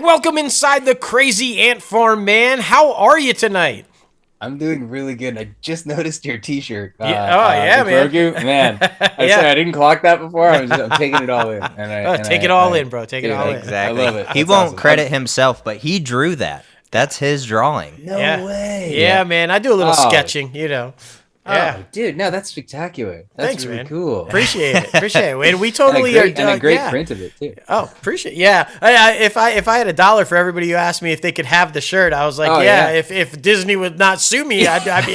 Welcome inside the crazy ant farm, man. How are you tonight? I'm doing really good. I just noticed your T-shirt. Yeah, man. Grogu. Man, I Yeah. sorry I didn't clock that before. I'm taking it all in. Take it all in, bro. Take it dude, all in. Exactly. I love it. He That's won't awesome. credit himself, but he drew that. That's his drawing. No Yeah. way. Yeah, man. I do a little Oh. sketching, Yeah. Oh, dude, no, that's spectacular. That's Thanks, really man. cool. Appreciate it. And we And totally a great yeah. print of it too. Oh, appreciate. Yeah, if I had $1 for everybody who asked me if they could have the shirt, I was like, Oh, yeah. yeah. If Disney would not sue me, I'd be happy.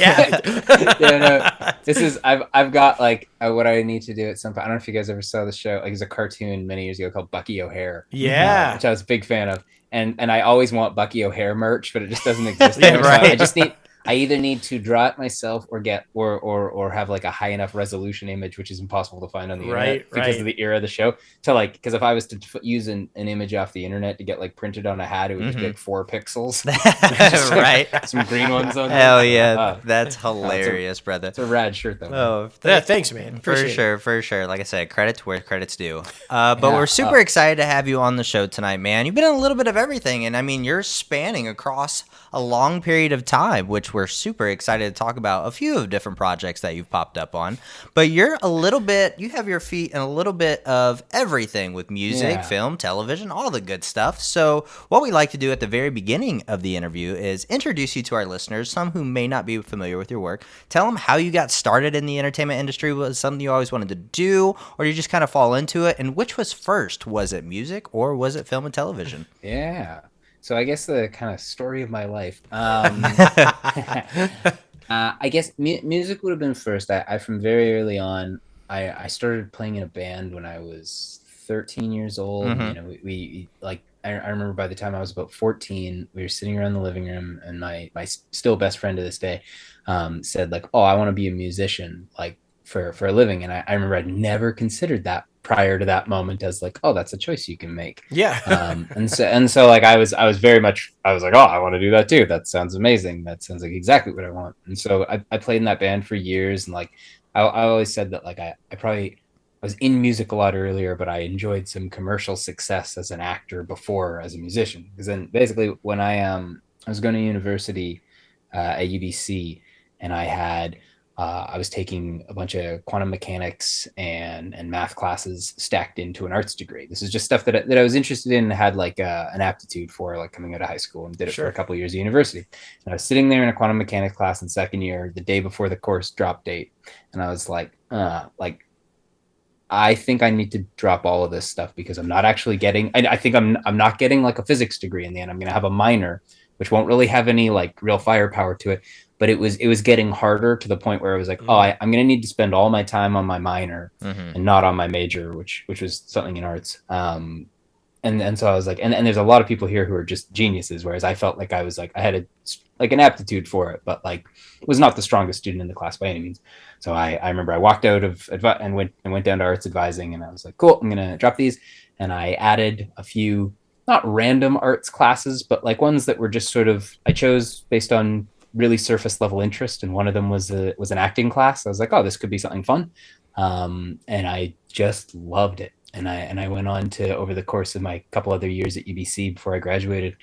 Yeah, no, this is I've got like what I need to do at some point. I don't know if you guys ever saw the show. Like, it's a cartoon many years ago called Bucky O'Hare. Yeah. Which I was a big fan of. And I always want Bucky O'Hare merch, but it just doesn't exist. Yeah, anymore. right. So I either need to draw it myself or get or have like a high enough resolution image, which is impossible to find on the internet because of the era of the show. To like, because if I was to use an image off the internet to get like printed on a hat, it would just be like 4 pixels. Just, Right. Some green ones on there. Hell yeah. That's hilarious, brother. It's a rad shirt though. Oh, Yeah, thanks, man. Appreciate it. for sure. Like I said, credit to where credit's due. But we're super excited to have you on the show tonight, man. You've been in a little bit of everything, and I mean, you're spanning across a long period of time, which we're super excited to talk about a few of different projects that you've popped up on. But you have your feet in a little bit of everything with music, film, television, all the good stuff. So what we like to do at the very beginning of the interview is introduce you to our listeners, some who may not be familiar with your work. Tell them how you got started in the entertainment industry. Was it something you always wanted to do, or did you just kind of fall into it? And which was first? Was it music or was it film and television? Yeah. So I guess the kind of story of my life. I guess music would have been first. I from very early on, I started playing in a band when I was 13 years old. Mhm. You know, we like I remember by the time I was about 14, we were sitting around the living room, and my still best friend to this day said like, "Oh, I want to be a musician, like for a living." And I remember I'd never considered that prior to that moment as like, oh, that's a choice you can make. Yeah. And so like I was very much, I was like, oh, I want to do that too. That sounds amazing. That sounds like exactly what I want. And so I played in that band for years, and like I always said that like I was in music a lot earlier, but I enjoyed some commercial success as an actor before as a musician. Because then basically when I was going to university at UBC, and I was taking a bunch of quantum mechanics and math classes stacked into an arts degree. This is just stuff that I was interested in and had like an aptitude for, like coming out of high school, and did it for a couple of years at university. And I was sitting there in a quantum mechanics class in second year, the day before the course drop date. And I was like, I think I need to drop all of this stuff because I'm not actually getting, I think I'm not getting like a physics degree in the end. I'm going to have a minor, which won't really have any like real firepower to it. But it was getting harder to the point where I was like, oh, I'm going to need to spend all my time on my minor and not on my major, which was something in arts. And so I was like, and there's a lot of people here who are just geniuses, whereas I felt like I had an aptitude for it, but like was not the strongest student in the class by any means. So I remember I walked out of and went down to arts advising, and I was like, cool, I'm going to drop these. And I added a few, not random arts classes, but like ones that were just sort of, I chose based on really surface level interest, and one of them was an acting class. I was like, oh, this could be something fun, and I just loved it. And I went on to, over the course of my couple other years at UBC before I graduated,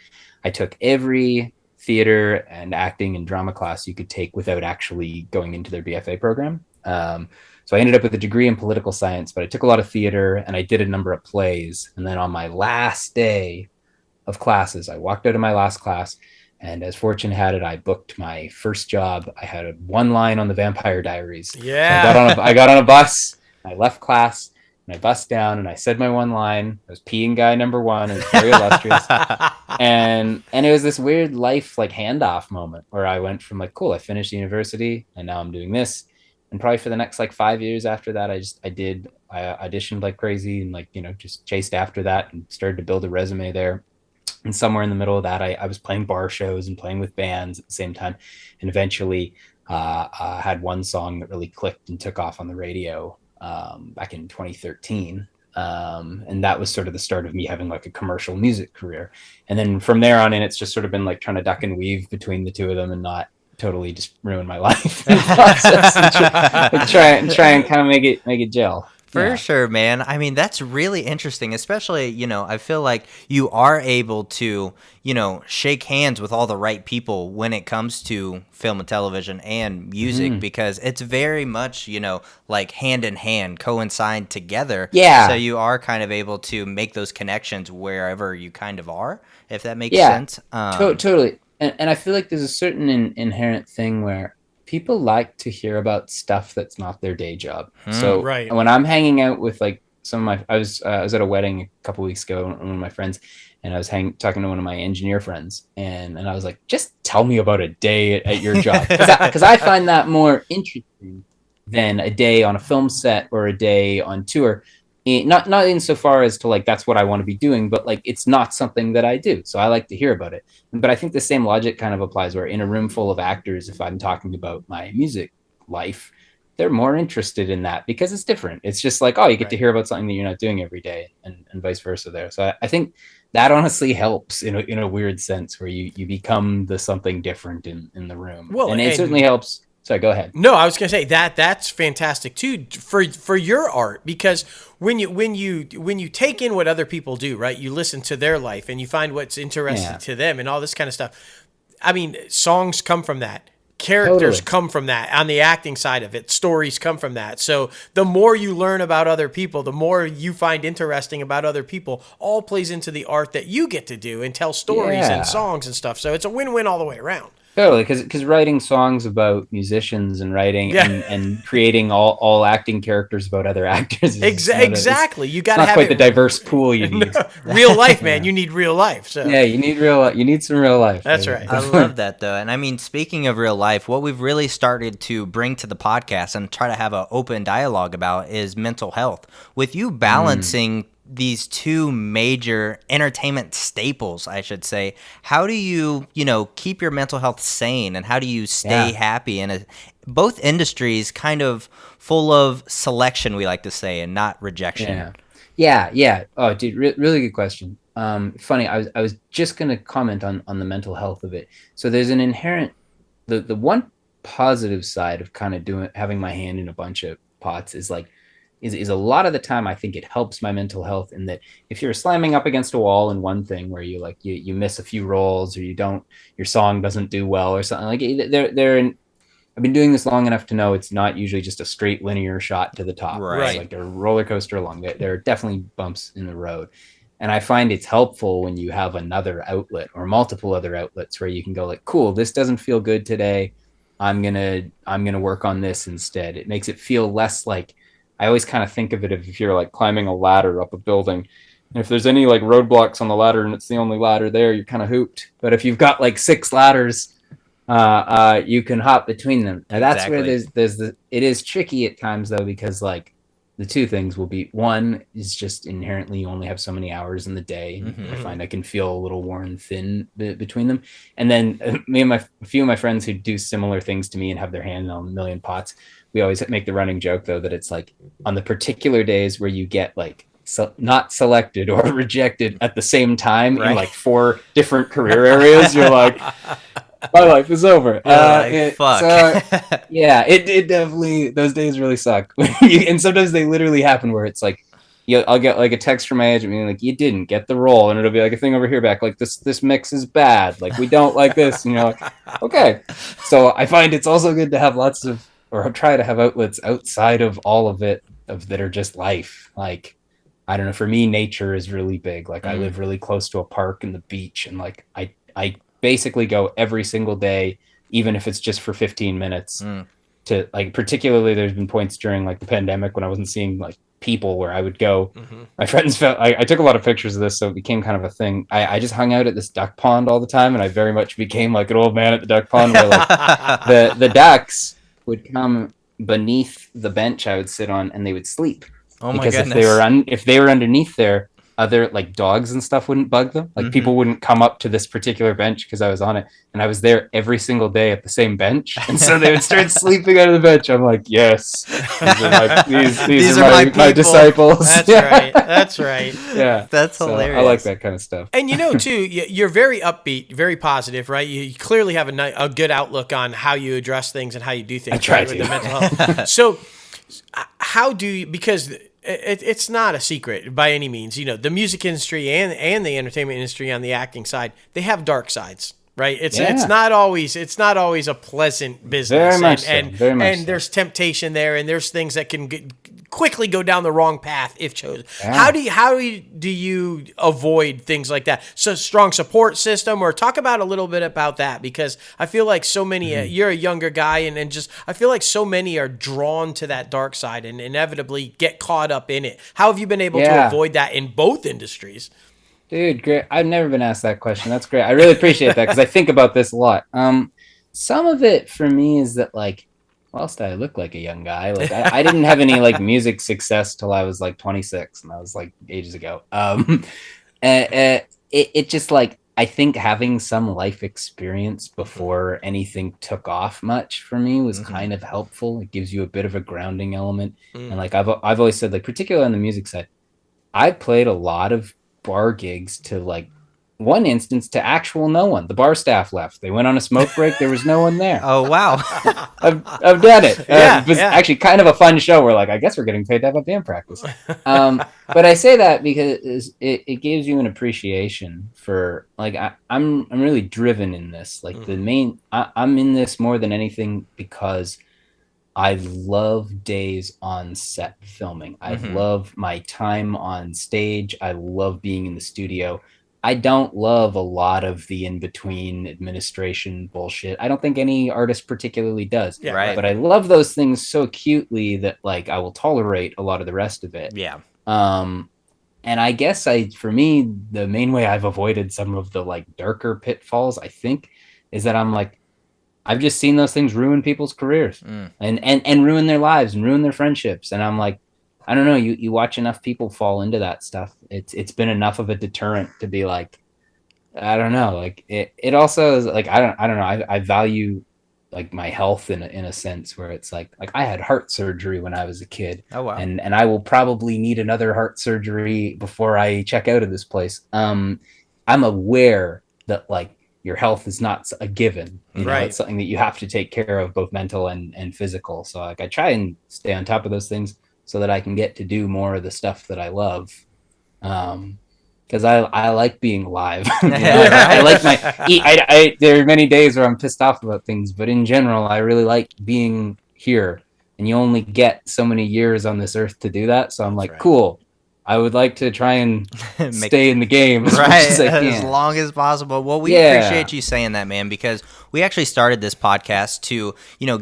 I took every theater and acting and drama class you could take without actually going into their BFA program. So I ended up with a degree in political science, but I took a lot of theater and I did a number of plays. And then on my last day of classes, I walked out of my last class, and as fortune had it, I booked my first job. I had one line on the Vampire Diaries. Yeah. So I got on a bus, I left class, and I bussed down, and I said my one line. I was peeing guy number one. It was very illustrious. And it was this weird life like handoff moment where I went from like, cool, I finished university and now I'm doing this. And probably for the next like 5 years after that, I auditioned like crazy and like, just chased after that and started to build a resume there. And somewhere in the middle of that, I was playing bar shows and playing with bands at the same time. And eventually had one song that really clicked and took off on the radio back in 2013. And that was sort of the start of me having like a commercial music career. And then from there on in, it's just sort of been like trying to duck and weave between the two of them and not totally just ruin my life in the process, and try and kind of make it gel. For sure, man. I mean, that's really interesting, especially, I feel like you are able to, shake hands with all the right people when it comes to film and television and music, because it's very much, like hand in hand, coincide together. Yeah. So you are kind of able to make those connections wherever you kind of are, if that makes sense. Totally. And I feel like there's a certain inherent thing where people like to hear about stuff that's not their day job. So when I'm hanging out with like some of I was at a wedding a couple weeks ago, one of my friends, and I was talking to one of my engineer friends, and I was like, just tell me about a day at your job, because I find that more interesting than a day on a film set or a day on tour. Not insofar as to like that's what I want to be doing, but like it's not something that I do, so I like to hear about it. But I think the same logic kind of applies where in a room full of actors, if I'm talking about my music life, they're more interested in that because it's different. It's just like, oh, you get to hear about something that you're not doing every day, and vice versa there. So I think that honestly helps in a weird sense where you become the something different in the room. Well, and it certainly helps. Sorry, go ahead. No, I was going to say that's fantastic too for your art, because when you take in what other people do, right? You listen to their life and you find what's interesting to them and all this kind of stuff. I mean, songs come from that. Characters come from that. On the acting side of it, stories come from that. So the more you learn about other people, the more you find interesting about other people, all plays into the art that you get to do and tell stories and songs and stuff. So it's a win-win all the way around. Totally, because writing songs about musicians and writing and creating all acting characters about other actors exactly. You got to have quite the diverse pool you need. Real life, man. You need real life. So you need some real life. That's right. I love that though, and I mean, speaking of real life, what we've really started to bring to the podcast and try to have an open dialogue about is mental health. With you balancing these two major entertainment staples, I should say, how do you, keep your mental health sane, and how do you stay happy in both industries kind of full of selection, we like to say, and not rejection? Yeah. Oh, dude, really good question. Funny, I was just going to comment on the mental health of it. So there's an inherent, the one positive side of kind of having my hand in a bunch of pots is like, is a lot of the time I think it helps my mental health, in that if you're slamming up against a wall in one thing where you miss a few roles, or your song doesn't do well or something, like I've been doing this long enough to know it's not usually just a straight linear shot to the top. Right. It's like a roller coaster along. There are definitely bumps in the road. And I find it's helpful when you have another outlet or multiple other outlets where you can go like, cool, this doesn't feel good today. I'm going to work on this instead. It makes it feel less like, I always kind of think of it if you're like climbing a ladder up a building, and if there's any like roadblocks on the ladder and it's the only ladder there, you're kind of hooped. But if you've got like 6 ladders, you can hop between them. Now that's where it is tricky at times though, because like the two things will be, one is just inherently you only have so many hours in the day. I find I can feel a little worn thin between them. And then a few of my friends who do similar things to me and have their hand on a million pots, we always make the running joke though that it's like on the particular days where you get like not selected or rejected at the same time in like 4 different career areas, you're like, my life is over. Fuck. So, it definitely, those days really suck. And sometimes they literally happen where it's like, I'll get like a text from my agent being like, you didn't get the role, and it'll be like a thing over here back like this mix is bad, like we don't like this, and you're like, okay. So I find it's also good to have or try to have outlets outside of all of it that are just life. Like, I don't know, for me, nature is really big. Like I live really close to a park and the beach, and like I basically go every single day, even if it's just for 15 minutes to like, particularly there's been points during like the pandemic when I wasn't seeing like people where I would go. My friends felt I took a lot of pictures of this, so it became kind of a thing. I just hung out at this duck pond all the time, and I very much became like an old man at the duck pond where like the ducks would come beneath the bench I would sit on, and they would sleep. Oh my because goodness. if they were underneath there, other like dogs and stuff wouldn't bug them. Like people wouldn't come up to this particular bench because I was on it, and I was there every single day at the same bench, and so they would start sleeping out of the bench. I'm like, yes, these are my disciples. That's right. That's right. Yeah, that's so hilarious. I like that kind of stuff. And too, you're very upbeat, very positive, right? You clearly have a good outlook on how you address things and how you do things. I try with to. the mental health. So, how do you? Because it's not a secret by any means. The music industry and the entertainment industry on the acting side, they have dark sides. Right, it's not always a pleasant business, Very much so. And there's temptation there, and there's things that can quickly go down the wrong path if chosen. Yeah. How do you avoid things like that? So strong support system, or talk about a little bit about that, because I feel like so many. You're a younger guy, and just I feel like so many are drawn to that dark side and inevitably get caught up in it. How have you been able to avoid that in both industries? Dude, great. I've never been asked that question. That's great. I really appreciate that because I think about this a lot. Some of it for me is that, like, whilst I look like a young guy, like I didn't have any like music success till I was like 26, and that was like ages ago. It just like, I think having some life experience before anything took off much for me was kind of helpful. It gives you a bit of a grounding element. And like I've always said, like, particularly on the music side, I played a lot of bar gigs to, like, one instance to actual no one. The bar staff left. They went on a smoke break. There was no one there. Oh, wow. I've done it. It was yeah. actually kind of a fun show. We're like, I guess we're getting paid to have a band practice. But I say that because it gives you an appreciation for, like, I'm really driven in this. Like I'm in this more than anything because I love days on set filming. I love my time on stage. I love being in the studio. I don't love a lot of the in-between administration bullshit. I don't think any artist particularly does. Yeah, right. But I love those things so acutely that, like, I will tolerate a lot of the rest of it. Yeah. And I guess for me, the main way I've avoided some of the, like, darker pitfalls, I think, is that I'm like, I've just seen those things ruin people's careers and ruin their lives and ruin their friendships. And I'm like, I don't know, you watch enough people fall into that stuff. It's been enough of a deterrent to be like, I don't know, like it also is like, I don't know. I value, like, my health in a sense where it's like I had heart surgery when I was a kid. Oh, wow. And I will probably need another heart surgery before I check out of this place. I'm aware that, like, your health is not a given, right? It's something that you have to take care of, both mental and physical. So, like, I try and stay on top of those things so that I can get to do more of the stuff that I love. Because I like being alive. I like there are many days where I'm pissed off about things, but in general, I really like being here. And you only get so many years on this earth to do that. So I'm like, right. Cool. I would like to try and stay in the game as much as I can. As long as possible. Well, we appreciate you saying that, man, because we actually started this podcast to,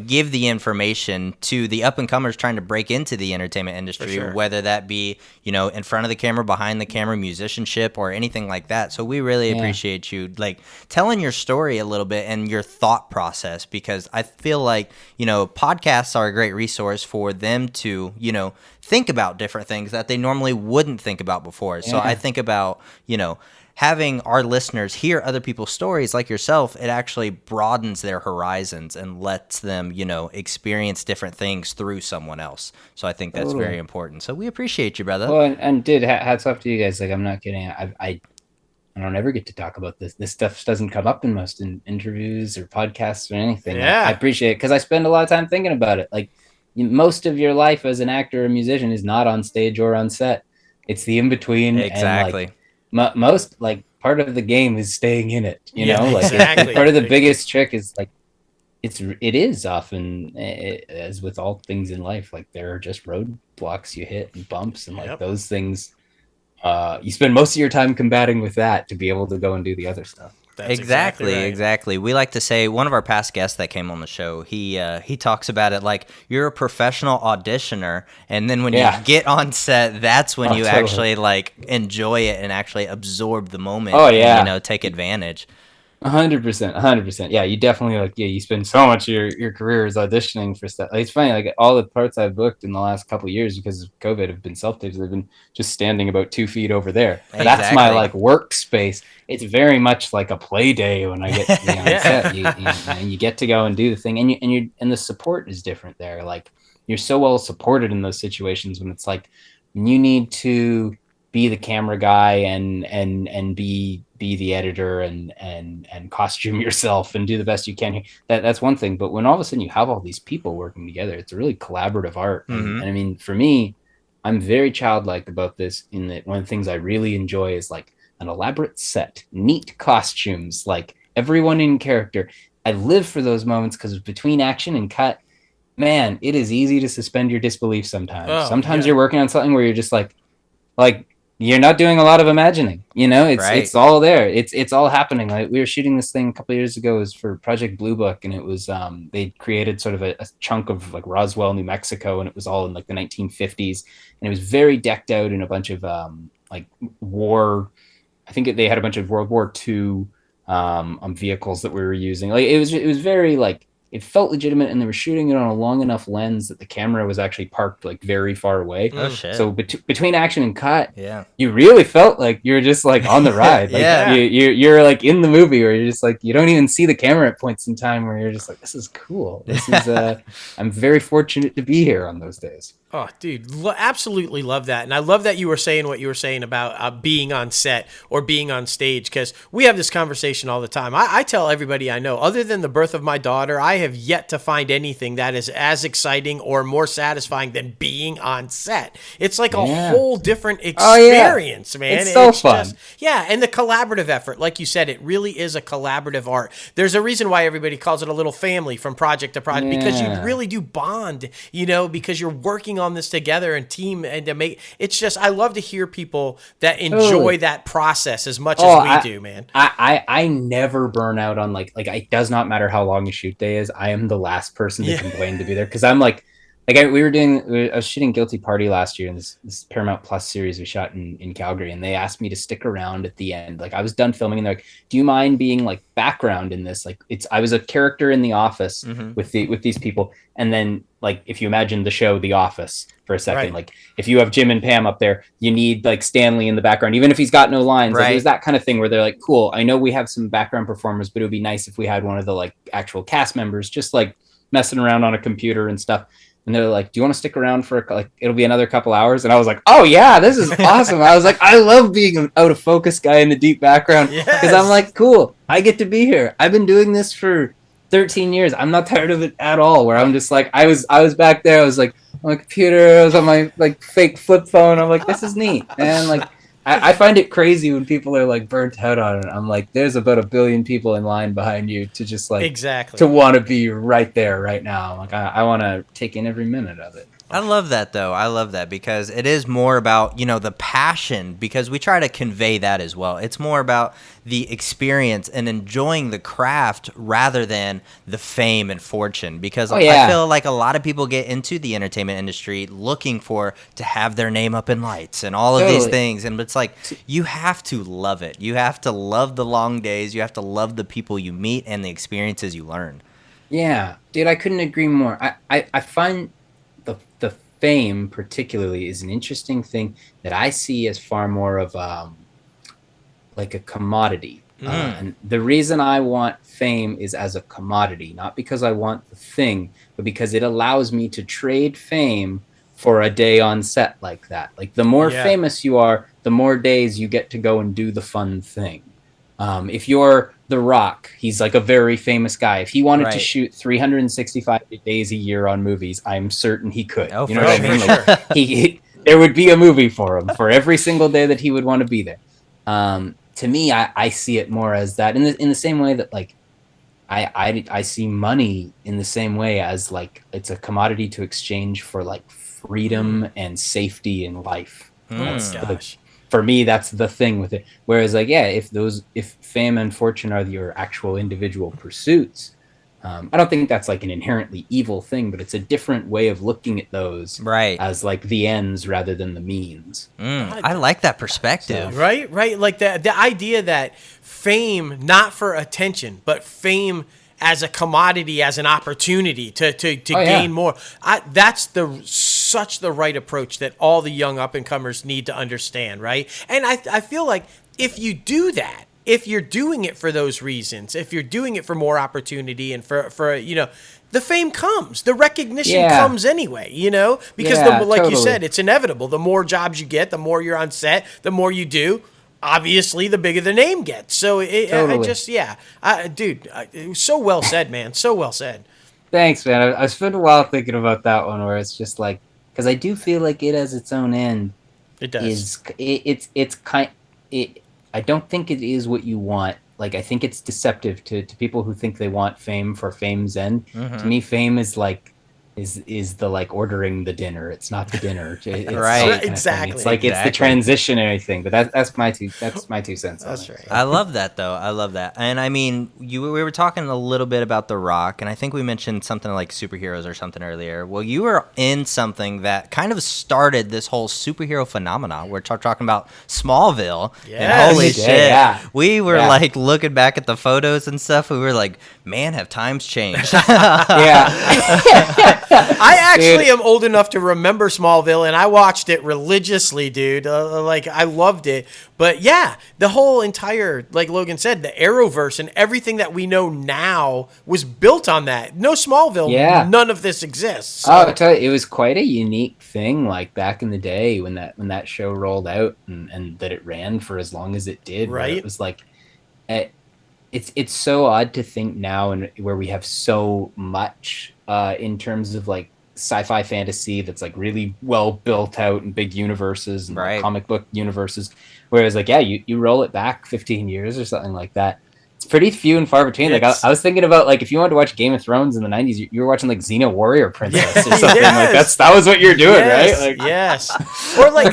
give the information to the up-and-comers trying to break into the entertainment industry, whether that be, in front of the camera, behind the camera, musicianship, or anything like that. So we really appreciate you, like, telling your story a little bit and your thought process, because I feel like, podcasts are a great resource for them to, think about different things that they normally wouldn't think about before. So I think about, having our listeners hear other people's stories like yourself. It actually broadens their horizons and lets them, experience different things through someone else. So I think that's very important. So we appreciate you, brother. Well, and dude, hats off to you guys. Like, I'm not kidding. I don't ever get to talk about this. This stuff doesn't come up in most interviews or podcasts or anything. Yeah. I appreciate it because I spend a lot of time thinking about it. Like, most of your life as an actor or musician is not on stage or on set. It's the in-between. Exactly. And, like, most, like, part of the game is staying in it, like exactly. Part of the biggest trick is, like, it is often, as with all things in life, like, there are just roadblocks you hit and bumps and, like, those things, you spend most of your time combating with that to be able to go and do the other stuff. That's exactly right. Exactly. We like to say, one of our past guests that came on the show, he talks about it like you're a professional auditioner, and then when you get on set, that's when you totally actually, like, enjoy it and actually absorb the moment. Oh yeah, and, take advantage. 100%. Yeah, you definitely, like, you spend so much of your career is auditioning for stuff. Like, it's funny, like, all the parts I've booked in the last couple of years because of COVID have been self-tapes. I've been just standing about 2 feet over there. Exactly. That's my, like, workspace. It's very much like a play day when I get to be on set. You get to go and do the thing, and the support is different there. Like, you're so well supported in those situations when it's like you need to be the camera guy and be the editor and costume yourself and do the best you can. That's one thing. But when all of a sudden you have all these people working together, it's a really collaborative art. And I mean, for me, I'm very childlike about this, in that one of the things I really enjoy is like an elaborate set, neat costumes, like everyone in character. I live for those moments because between action and cut, man, it is easy to suspend your disbelief sometimes. Oh, Sometimes yeah. you're working on something where you're just like you're not doing a lot of imagining, you know. It's Right. it's all there. It's all happening. Like, we were shooting this thing a couple of years ago. It was for Project Blue Book, and it was they created sort of a chunk of like Roswell, New Mexico, and it was all in like the 1950s, and it was very decked out in a bunch of like war. I think they had a bunch of World War II vehicles that we were using. Like, it was very like, it felt legitimate, and they were shooting it on a long enough lens that the camera was actually parked like very far away. Oh shit. So between action and cut, Yeah. you really felt like you're just like on the ride. Like, Yeah. you're like in the movie, where you're just like, you don't even see the camera at points in time, where you're just like, this is cool. This is I'm very fortunate to be here on those days. Oh, dude, absolutely love that. And I love that you were saying what you were saying about being on set or being on stage, because we have this conversation all the time. I tell everybody I know, other than the birth of my daughter, I have yet to find anything that is as exciting or more satisfying than being on set. It's like a whole different experience, man. It's so fun. And the collaborative effort, like you said, it really is a collaborative art. There's a reason why everybody calls it a little family from project to project, because you really do bond, you know, because you're working on this together and team, and to make it's just, I love to hear people that enjoy that process as much as we do, man. I never burn out on like it does not matter how long a shoot day is. I am the last person to complain to be there, because I'm like I was shooting Guilty Party last year in this Paramount Plus series we shot in Calgary, and they asked me to stick around at the end. Like, I was done filming, and they're like, do you mind being like background in this? Like, I was a character in The Office with these people. And then, like, if you imagine the show The Office for a second, like, if you have Jim and Pam up there, you need like Stanley in the background, even if he's got no lines. Like, there's that kind of thing where they're like, cool, I know we have some background performers, but it would be nice if we had one of the like actual cast members just like messing around on a computer and stuff. And they're like, do you want to stick around for like, it'll be another couple hours? And I was like, oh yeah, this is awesome. I was like, I love being an out of focus guy in the deep background, because I'm like, cool, I get to be here. I've been doing this for 13 years. I'm not tired of it at all, where I'm just like, I was back there. I was like on my computer. I was on my like fake flip phone. I'm like, this is neat. And like, I find it crazy when people are like burnt out on it. I'm like, there's about 1 billion people in line behind you to just like to want to be right there right now. Like, I want to take in every minute of it. I love that, though. I love that, because it is more about, you know, the passion, because we try to convey that as well. It's more about the experience and enjoying the craft rather than the fame and fortune, because I feel like a lot of people get into the entertainment industry looking to have their name up in lights and all of these things. And it's like, you have to love it. You have to love the long days. You have to love the people you meet and the experiences you learn. Yeah, dude, I couldn't agree more. I find the fame particularly is an interesting thing that I see as far more of like a commodity. And the reason I want fame is as a commodity, not because I want the thing, but because it allows me to trade fame for a day on set like that. Like, the more famous you are, the more days you get to go and do the fun thing. If you're The Rock, he's like a very famous guy. If he wanted to shoot 365 days a year on movies, I'm certain he could. Oh, you know what I mean? Like, there would be a movie for him for every single day that he would want to be there. To me, I see it more as that, in the same way that like I see money in the same way as like it's a commodity to exchange for like freedom and safety in life. For me, that's the thing with it. Whereas, like, if fame and fortune are your actual individual pursuits, I don't think that's like an inherently evil thing, but it's a different way of looking at those as like the ends rather than the means. I like that perspective. So, right. Like the idea that fame, not for attention, but fame as a commodity, as an opportunity to gain more. That's such the right approach that all the young up-and-comers need to understand, right? And I feel like if you do that, if you're doing it for those reasons, if you're doing it for more opportunity and for you know, the fame comes, the recognition comes anyway, you know, because like you said, it's inevitable. The more jobs you get, the more you're on set, the more you do. Obviously, the bigger the name gets. So it was so well said, man. So well said. Thanks, man. I spent a while thinking about that one, where it's just like, because I do feel like it as its own end It does. I don't think it is what you want. Like, I think it's deceptive to people who think they want fame for fame's end. To me, fame is like is the like ordering the dinner. It's not the dinner. It's Right. Exactly. It's like it's the transitionary thing. But that's my 2 cents. That's right. I love that though. I love that. And I mean, we were talking a little bit about The Rock, and I think we mentioned something like superheroes or something earlier. Well, you were in something that kind of started this whole superhero phenomenon. We're talking about Smallville. Yes. And holy shit. Yeah. We were like looking back at the photos and stuff. We were like, man, have times changed? Yeah. I actually am old enough to remember Smallville, and I watched it religiously, dude. Like, I loved it. But yeah, the whole entire, like Logan said, the Arrowverse and everything that we know now was built on that. No Smallville, none of this exists. So. Oh, I tell you, it was quite a unique thing. Like back in the day when that show rolled out and that it ran for as long as it did. Right. It was like, it's so odd to think now, and where we have so much in terms of like sci-fi fantasy that's like really well built out in big universes and like comic book universes, whereas like you roll it back 15 years or something like that, it's pretty few and far between. Like I was thinking about, like, if you wanted to watch Game of Thrones in the 90s, you were watching like Xena Warrior Princess or something. Like that was what you're doing, right? Like, yes. Or like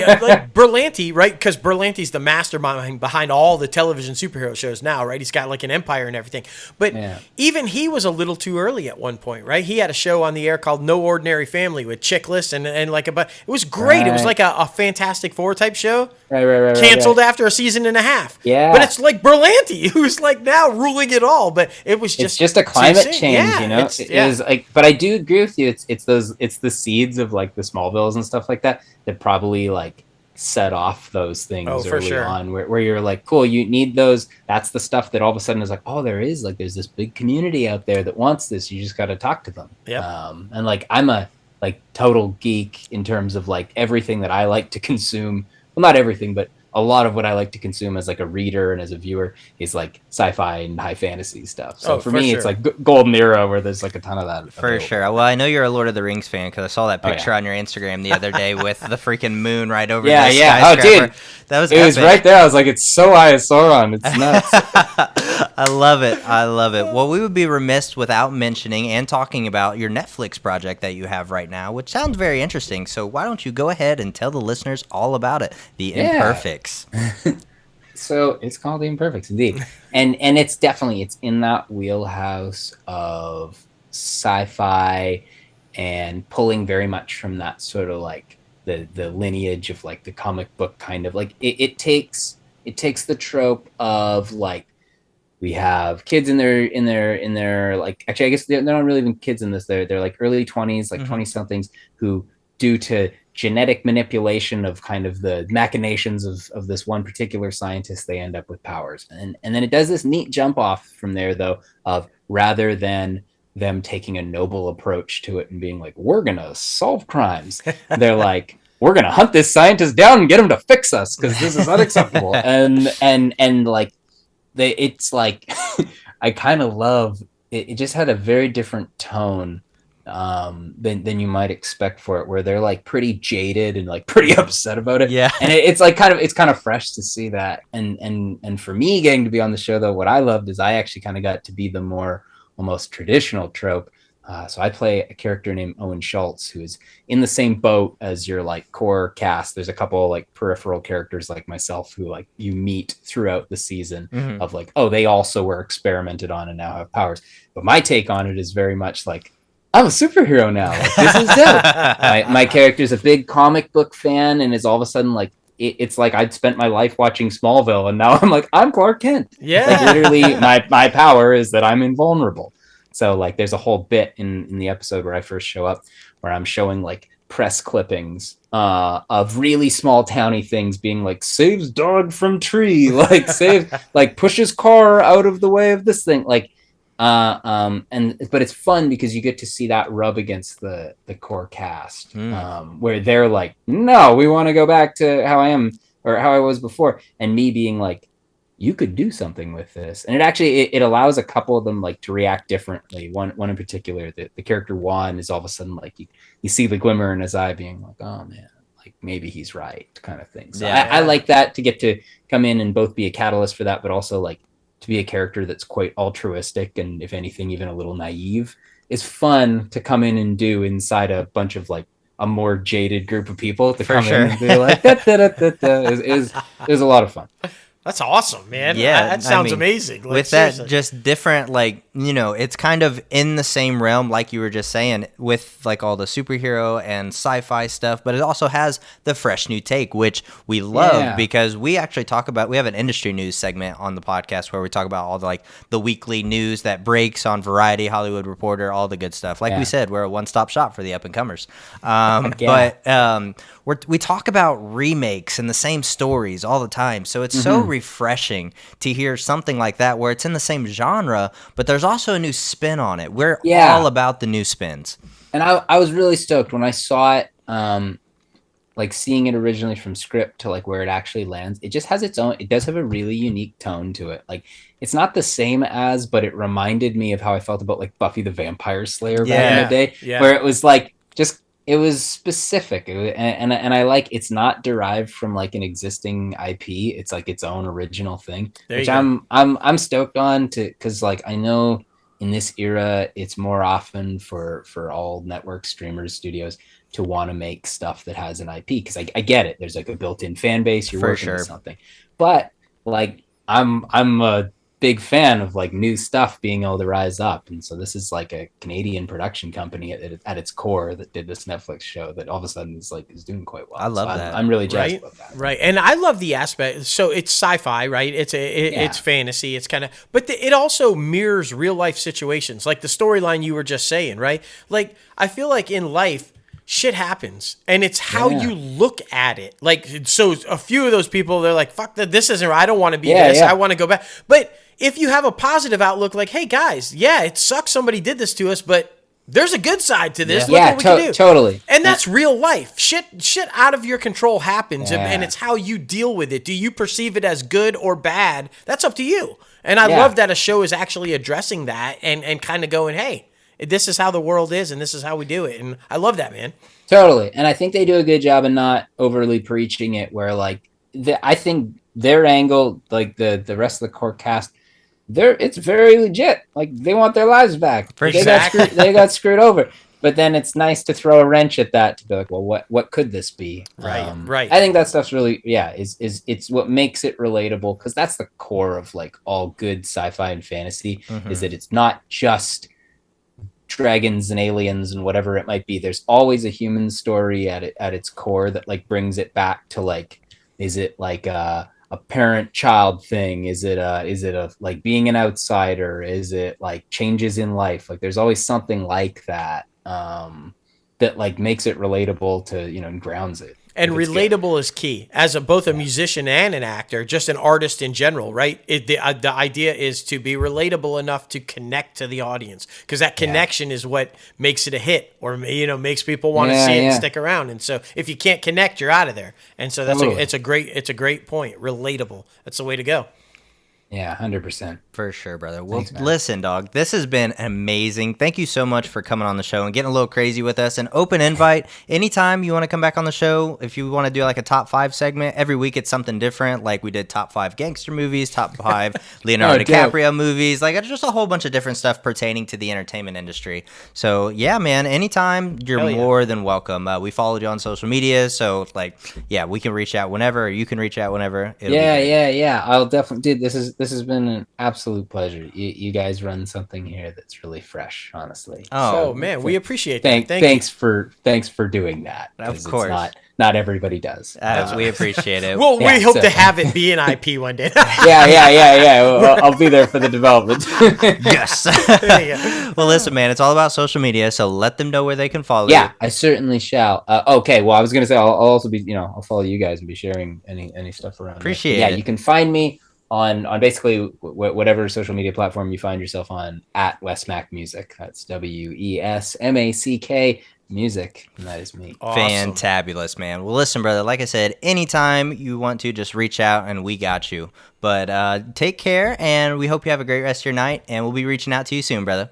Berlanti, right? Because Berlanti's the mastermind behind all the television superhero shows now, right? He's got like an empire and everything. But even he was a little too early at one point, right? He had a show on the air called No Ordinary Family with Chickless and like it was great. It was like a Fantastic Four type show. Right. Canceled after a season and a half. Yeah. But it's like Berlanti, who's like now ruling it all. But it was just a climate change, you know. It was like, but I do agree with you. It's the seeds of like the Smallvilles and stuff like that probably like set off those things early on, where you're like, cool, you need those. That's the stuff that all of a sudden is like, oh, there's this big community out there that wants this. You just got to talk to them. Yeah. And like I'm a like total geek in terms of like everything that I like to consume. Well, not everything, but a lot of what I like to consume as like a reader and as a viewer is like sci-fi and high fantasy stuff. So for me, it's like golden era where there's like a ton of that. For sure. Well, I know you're a Lord of the Rings fan because I saw that picture on your Instagram the other day with the freaking moon right over the skyscraper. Oh, dude. That was It was right there. I was like, it's so high as Sauron. It's nuts. I love it. Well, we would be remiss without mentioning and talking about your Netflix project that you have right now, which sounds very interesting. So why don't you go ahead and tell the listeners all about it, The Imperfects. So it's called The Imperfects, indeed. And it's in that wheelhouse of sci-fi and pulling very much from that sort of like the lineage of like the comic book kind of like it takes the trope of like, we have kids in their like, actually I guess they're not really even kids in this, they're like early 20s, like 20 somethings, who due to genetic manipulation of kind of the machinations of this one particular scientist, they end up with powers. And then it does this neat jump off from there, though, of rather than them taking a noble approach to it and being like, we're gonna solve crimes, they're like, we're gonna hunt this scientist down and get him to fix us because this is unacceptable. and like it's like I kind of love it. It just had a very different tone than you might expect for it, where they're like pretty jaded and like pretty upset about it. Yeah. And it's kind of fresh to see that. And for me, getting to be on the show, though, what I loved is I actually kind of got to be the more almost traditional trope. So I play a character named Owen Schultz, who is in the same boat as your like core cast. There's a couple of like peripheral characters like myself who like you meet throughout the season of like, oh, they also were experimented on and now have powers. But my take on it is very much like, I'm a superhero now. Like, this is dope. My character's a big comic book fan and is all of a sudden like, it's like I'd spent my life watching Smallville and now I'm like, I'm Clark Kent. Yeah. Like literally my power is that I'm invulnerable. So like there's a whole bit in the episode where I first show up where I'm showing like press clippings of really small towny things being like, saves dog from tree, like pushes car out of the way of this thing. Like, but it's fun because you get to see that rub against the core cast, where they're like, no, we want to go back to how I am or how I was before. And me being like, you could do something with this. And it actually, it allows a couple of them like to react differently. One in particular, the character Juan is all of a sudden like, you see the glimmer in his eye being like, oh man, like maybe he's right, kind of thing. So I like that, to get to come in and both be a catalyst for that, but also like to be a character that's quite altruistic and, if anything, even a little naive, is fun to come in and do inside a bunch of like a more jaded group of people to come in and be like, it was a lot of fun. That's awesome, man. Yeah, that sounds amazing. Like, with seriously. That, just different, like, you know, it's kind of in the same realm, like you were just saying, with like all the superhero and sci-fi stuff, but it also has the fresh new take, which we love because we actually we have an industry news segment on the podcast where we talk about all the weekly news that breaks on Variety, Hollywood Reporter, all the good stuff. Like we said, we're a one-stop shop for the up-and-comers. But we talk about remakes and the same stories all the time, so it's so refreshing to hear something like that where it's in the same genre, but there's also a new spin on it. We're all about the new spins. And I was really stoked when I saw it, like seeing it originally from script to like where it actually lands. It just has its own, it does have a really unique tone to it. Like it's not the same as, but it reminded me of how I felt about like Buffy the Vampire Slayer back in the day, where it was like just, it was specific, and I like, it's not derived from like an existing IP. It's like its own original thing, which I'm stoked on, because like I know in this era it's more often for all network streamers, studios to want to make stuff that has an IP, because I get it. There's like a built-in fan base. You're working with something, but like I'm a big fan of like new stuff being able to rise up, and so this is like a Canadian production company at its core that did this Netflix show that all of a sudden is doing quite well. I love that. I'm really jazzed about that. Right, and I love the aspect. So it's sci-fi, right? It's fantasy. It's kind of, but it also mirrors real life situations, like the storyline you were just saying, right? Like I feel like in life, shit happens, and it's how you look at it. Like, so a few of those people, they're like, fuck that, this isn't right. I don't want to be this. I want to go back. But if you have a positive outlook, like, hey guys, it sucks somebody did this to us, but there's a good side to this. Look what we can do. Totally. And that's real life. Shit out of your control happens, and it's how you deal with it. Do you perceive it as good or bad? That's up to you. And I love that a show is actually addressing that and kind of going, hey, this is how the world is, and this is how we do it. And I love that, man. Totally. And I think they do a good job of not overly preaching it, where like I think their angle, like the rest of the core cast, it's very legit. Like they want their lives back. They got screwed over. But then it's nice to throw a wrench at that, to be like, well, what could this be? Right. I think that stuff's really, it's what makes it relatable, because that's the core of like all good sci-fi and fantasy, is that it's not just dragons and aliens and whatever it might be. There's always a human story at its core that like brings it back to like, is it like a parent-child thing? Is it a like being an outsider? Is it like changes in life? Like there's always something like that that like makes it relatable to, and grounds it. And relatable is key. As both a musician and an actor, just an artist in general, right? The idea is to be relatable enough to connect to the audience, because that connection is what makes it a hit, or makes people want to see it and stick around. And so if you can't connect, you're out of there. And so it's a great point. Relatable. That's the way to go. Yeah, 100%. For sure, brother. Well, listen, dog, this has been amazing. Thank you so much for coming on the show and getting a little crazy with us. An open invite. Anytime you want to come back on the show, if you want to do like a top 5 segment, every week it's something different. Like we did top 5 gangster movies, top 5 Leonardo DiCaprio movies, like just a whole bunch of different stuff pertaining to the entertainment industry. So yeah, man, anytime you're more than welcome. We followed you on social media, so like, we can reach out whenever, or you can reach out whenever. I'll definitely, dude, this has been an absolute pleasure. You guys run something here that's really fresh, honestly. Oh man, we appreciate that. Thanks for doing that. Of course, not everybody does. We appreciate it. Well, we hope to have it be an IP one day. I'll be there for the development. Yes. Well, listen, man, it's all about social media, so let them know where they can follow you. Yeah, I certainly shall. Okay, well, I was gonna say I'll also be, I'll follow you guys and be sharing any stuff around. Appreciate it. Yeah, you can find me on basically whatever social media platform you find yourself on, at Wes Mack Music. That's WESMACK Music, and that is me. Awesome. Fantabulous, man. Well, listen, brother, like I said, anytime you want to, just reach out and we got you. But take care, and we hope you have a great rest of your night, and we'll be reaching out to you soon, brother.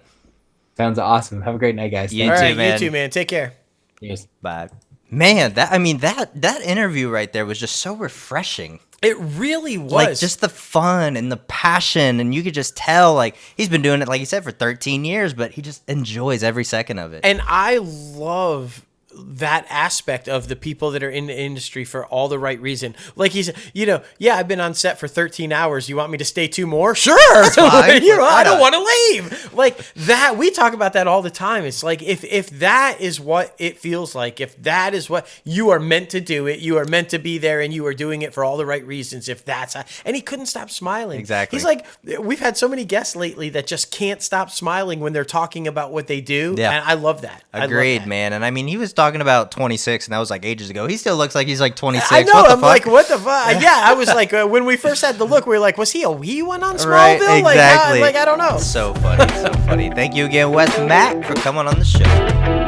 Sounds awesome. Have a great night, guys. You too, man. You too, man. Take care. Cheers. Bye. Man, that interview right there was just so refreshing. It really was. Like, just the fun and the passion, and you could just tell, like, he's been doing it, like you said, for 13 years, but he just enjoys every second of it. And I love that aspect of the people that are in the industry for all the right reason. Like he's, I've been on set for 13 hours. You want me to stay 2 more? Sure. That's fine. I don't want to leave. Like that. We talk about that all the time. It's like, if that is what it feels like, if that is what you are meant to do it, you are meant to be there and you are doing it for all the right reasons. And he couldn't stop smiling. Exactly. He's like, we've had so many guests lately that just can't stop smiling when they're talking about what they do. Yeah. And I love that. Agreed, man. And I mean, he was talking about 26, and that was like ages ago. He still looks like he's like 26. I know. I'm like, what the fuck? Yeah, I was like, when we first had the look, we were like, was he a wee one on Smallville? Right, exactly. Like I don't know. So funny, so funny. Thank you again, Wes Mack, for coming on the show.